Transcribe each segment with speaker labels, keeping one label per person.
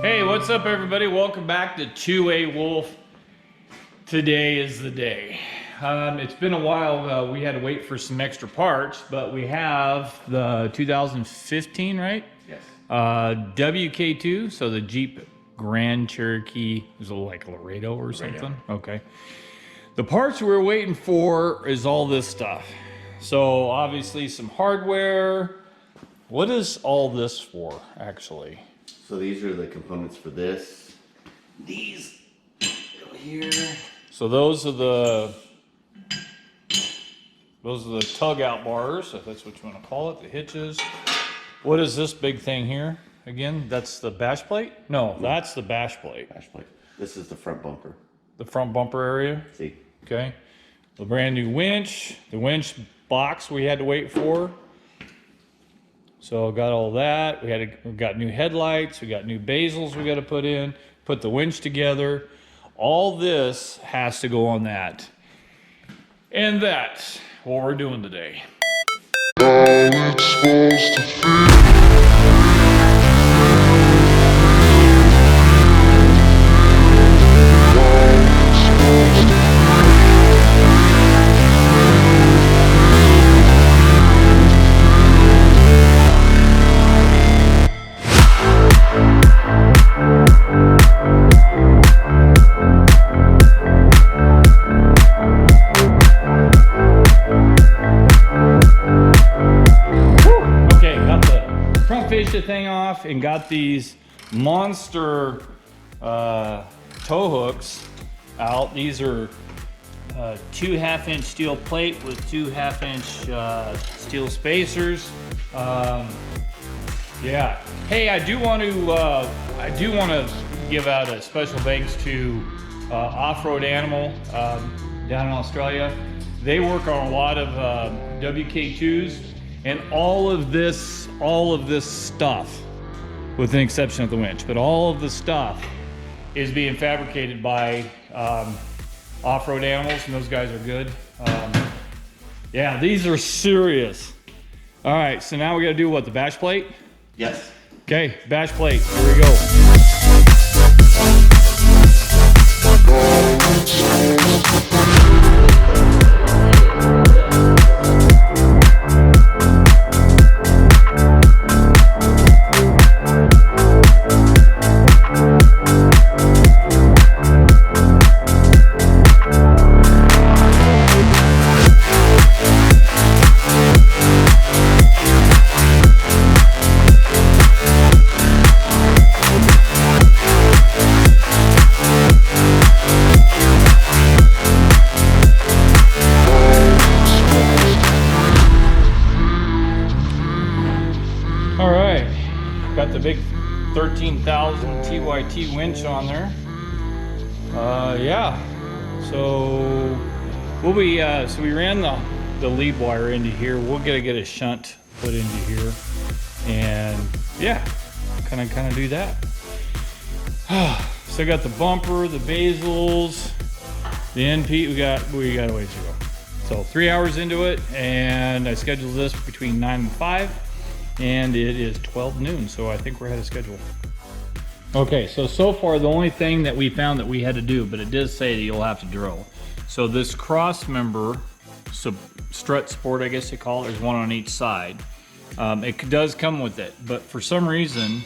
Speaker 1: Hey, what's up everybody? Welcome back to 2A Wolf. Today is the day. It's been a while. We had to wait for some extra parts, but we have the 2015, right?
Speaker 2: Yes.
Speaker 1: WKII, so the Jeep Grand Cherokee, is it like Laredo or something? Okay. The parts we're waiting for is all this stuff. So obviously some hardware. What is all this for, actually?
Speaker 2: So these are the components for this. These go here.
Speaker 1: So those are the tug out bars, if that's what you want to call it, the hitches. What is this big thing here? Again, that's the bash plate? No, that's the bash plate.
Speaker 2: Bash plate. This is the front bumper.
Speaker 1: The front bumper area?
Speaker 2: See?
Speaker 1: Okay. The brand new winch. The winch box we had to wait for. So got all that. We got new headlights. We got new basils we got to put in. Put the winch together. All this has to go on that. And that's what we're doing today. The thing off and got these monster tow hooks out. These are 2 1/2-inch steel plate with 2 1/2-inch steel spacers. Yeah. Hey, I do want to give out a special thanks to Offroad Animal down in Australia. They work on a lot of WKIIs. And all of this stuff, with the exception of the winch, but all of the stuff is being fabricated by Offroad Animals, and those guys are good. Yeah, these are serious. All right, so now we gotta do what, the bash plate?
Speaker 2: Yes.
Speaker 1: Okay, bash plate, here we go. Got the big 13,000 TYT winch on there. Yeah. So we'll be so we ran the lead wire into here. We'll get a shunt put into here, and yeah, kind of do that. So got the bumper, the basils, the NP. We got a ways to go. So 3 hours into it, and I scheduled this between 9 and 5. And it is 12 noon, so I think we're ahead of schedule. Okay, so far the only thing that we found that we had to do, but it does say that you'll have to drill. So this cross member, strut support, I guess they call it, there's one on each side. It does come with it, but for some reason,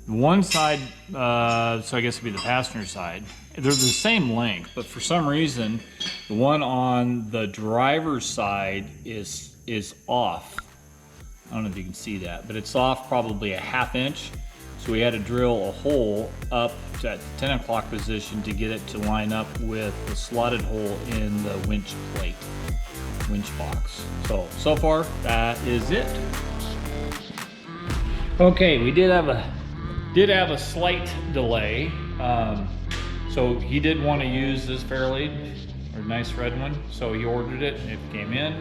Speaker 1: one side, so I guess it'd be the passenger side, they're the same length, but for some reason, the one on the driver's side is off. I don't know if you can see that, but it's off probably a 1/2 inch. So we had to drill a hole up to that 10 o'clock position to get it to line up with the slotted hole in the winch plate, winch box. So far, that is it. Okay, we did have a slight delay. So he did want to use this Fairlead, or nice red one. So he ordered it and it came in.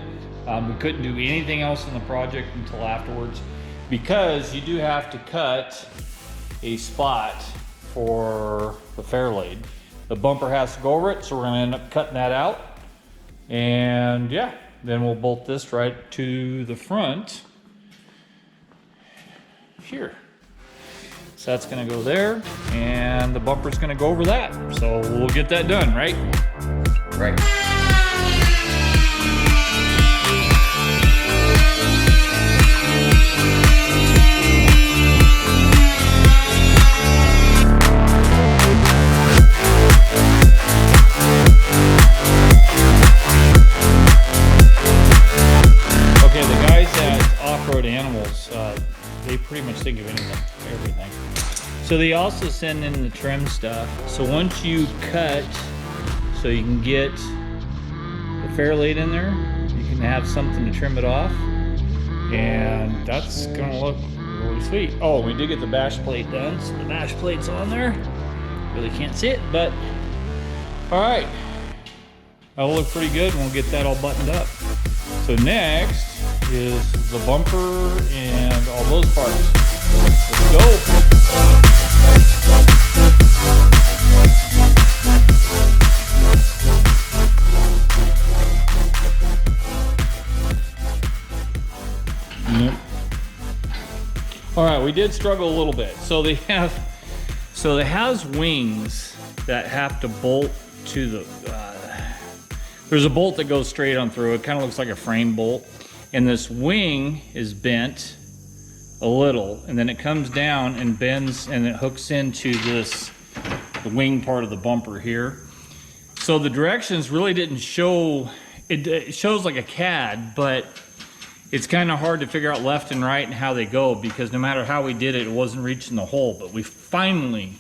Speaker 1: We couldn't do anything else in the project until afterwards, because you do have to cut a spot for the Fairlead. The bumper has to go over it, so we're gonna end up cutting that out. And yeah, then we'll bolt this right to the front here. So that's gonna go there, and the bumper's gonna go over that. So we'll get that done, right?
Speaker 2: Right.
Speaker 1: Okay, the guys at Offroad Animals, they pretty much think of everything. So they also send in the trim stuff. So once you cut, so you can get the fairlight in there, you can have something to trim it off, and that's gonna look really sweet. Oh, we did get the bash plate done, so the bash plate's on there. Really can't see it, but all right. That'll look pretty good, and we'll get that all buttoned up. So next is the bumper and all those parts. Let's go. Yep. All right, we did struggle a little bit. So it has wings that have to bolt to the, there's a bolt that goes straight on through. It kind of looks like a frame bolt. And this wing is bent a little, and then it comes down and bends, and it hooks into the wing part of the bumper here. So the directions really didn't show, it shows like a CAD, but it's kind of hard to figure out left and right and how they go, because no matter how we did it, it wasn't reaching the hole, but we finally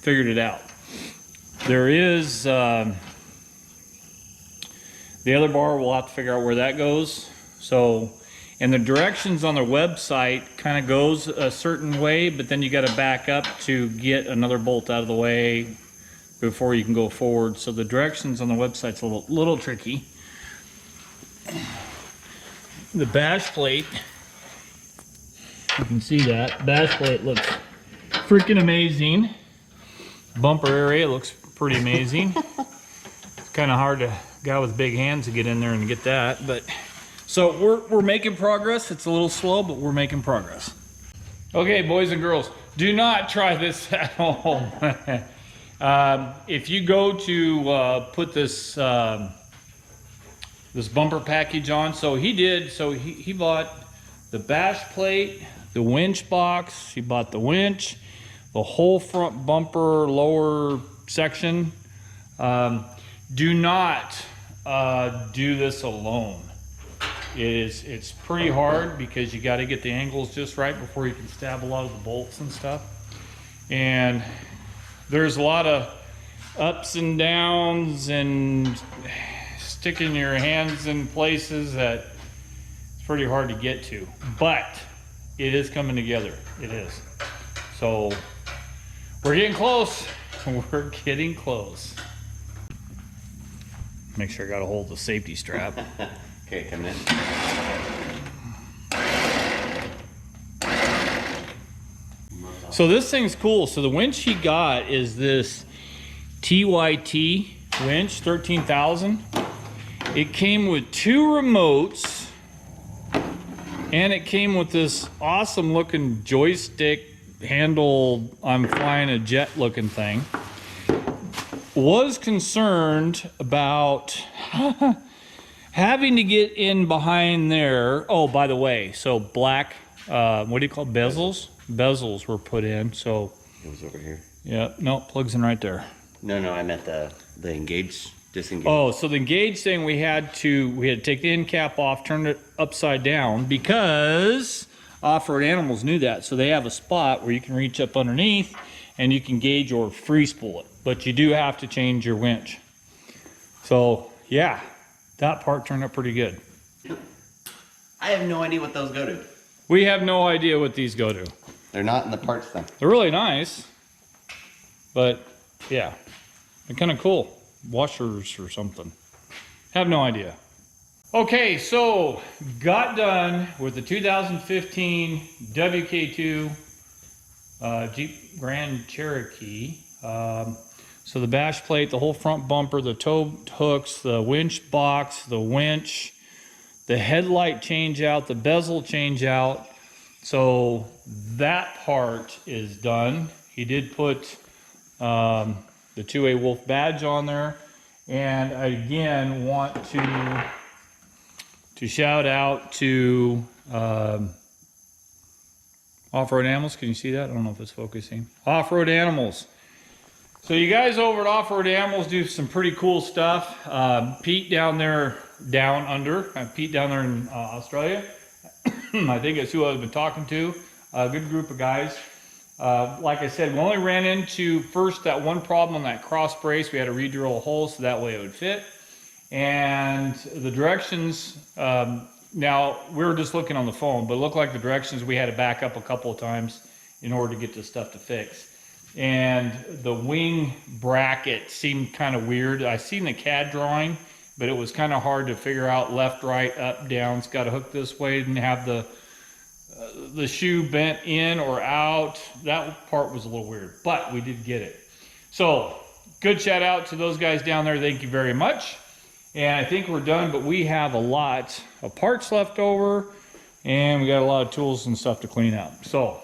Speaker 1: figured it out. There is, the other bar, we'll have to figure out where that goes. So, and the directions on their website kind of goes a certain way, but then you got to back up to get another bolt out of the way before you can go forward. So the directions on the website's a little tricky. The bash plate, you can see that. Bash plate looks freaking amazing. Bumper area looks pretty amazing. It's kind of hard to, guy with big hands to get in there and get that, but so we're making progress. It's a little slow, but we're making progress. Okay, boys and girls, do not try this at home. If you go to put this this bumper package on, so he bought the bash plate, the winch box, he bought the winch, the whole front bumper lower section. Do not do this alone. It's pretty hard because you got to get the angles just right before you can stab a lot of the bolts and stuff. And there's a lot of ups and downs and sticking your hands in places that it's pretty hard to get to. But it is coming together. It is. So we're getting close. We're getting close. Make sure I got a hold of the safety strap.
Speaker 2: Okay, coming in.
Speaker 1: So this thing's cool. So the winch he got is this TYT winch, 13,000. It came with 2 remotes, and it came with this awesome looking joystick handle, I'm flying a jet looking thing. Was concerned about having to get in behind there. Oh, by the way, so black, what do you call it? Bezels? Bezels were put in, so.
Speaker 2: It was over here.
Speaker 1: Yeah, no, plugs in right there.
Speaker 2: No, I meant the engage, disengage.
Speaker 1: Oh, so the engage thing, we had to take the end cap off, turn it upside down, because Offroad Animals knew that. So they have a spot where you can reach up underneath and you can gauge or free spool it. But you do have to change your winch. So yeah, that part turned out pretty good.
Speaker 2: I have no idea what those go to.
Speaker 1: We have no idea what these go to.
Speaker 2: They're not in the parts thing.
Speaker 1: They're really nice, but yeah, they're kind of cool. Washers or something. Have no idea. Okay, so got done with the 2015 WKII Jeep Grand Cherokee. So the bash plate, the whole front bumper, the tow hooks, the winch box, the winch, the headlight change out, the bezel change out, So that part is done. He did put the 2A Wolf badge on there. And I again want to shout out to Offroad Animals. Can you see that? I don't know if it's focusing. Offroad Animals. So you guys over at Offroad Animals do some pretty cool stuff. Pete down there, Pete down there in Australia. I think it's who I've been talking to. A good group of guys. Like I said, we only ran into first that one problem on that cross brace. We had to re-drill a hole so that way it would fit. And the directions, now we were just looking on the phone, but it looked like the directions we had to back up a couple of times in order to get this stuff to fix. And the wing bracket seemed kind of weird. I seen the CAD drawing, but it was kind of hard to figure out left, right, up, down. It's got to hook this way and have the shoe bent in or out. That part was a little weird, but we did get it. So good shout out to those guys down there. Thank you very much. And I think we're done, but we have a lot of parts left over and we got a lot of tools and stuff to clean up. So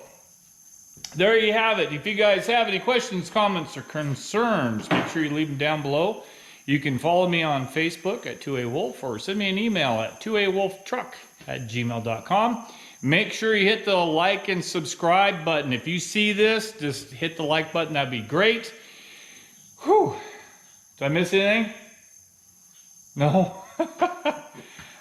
Speaker 1: there you have it. If you guys have any questions, comments, or concerns, make sure you leave them down below. You can follow me on Facebook at 2A Wolf or send me an email at 2awolftruck@gmail.com. Make sure you hit the like and subscribe button. If you see this, just hit the like button. That'd be great. Whew. Did I miss anything? No?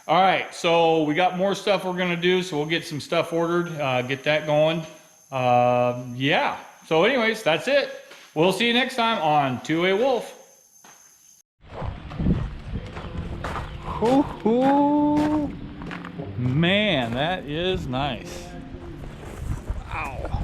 Speaker 1: All right, so we got more stuff we're gonna do, so we'll get some stuff ordered, get that going. Yeah, so anyways, that's it. We'll see you next time on 2A Wolf. Hoo-hoo. Man, that is nice. Ow.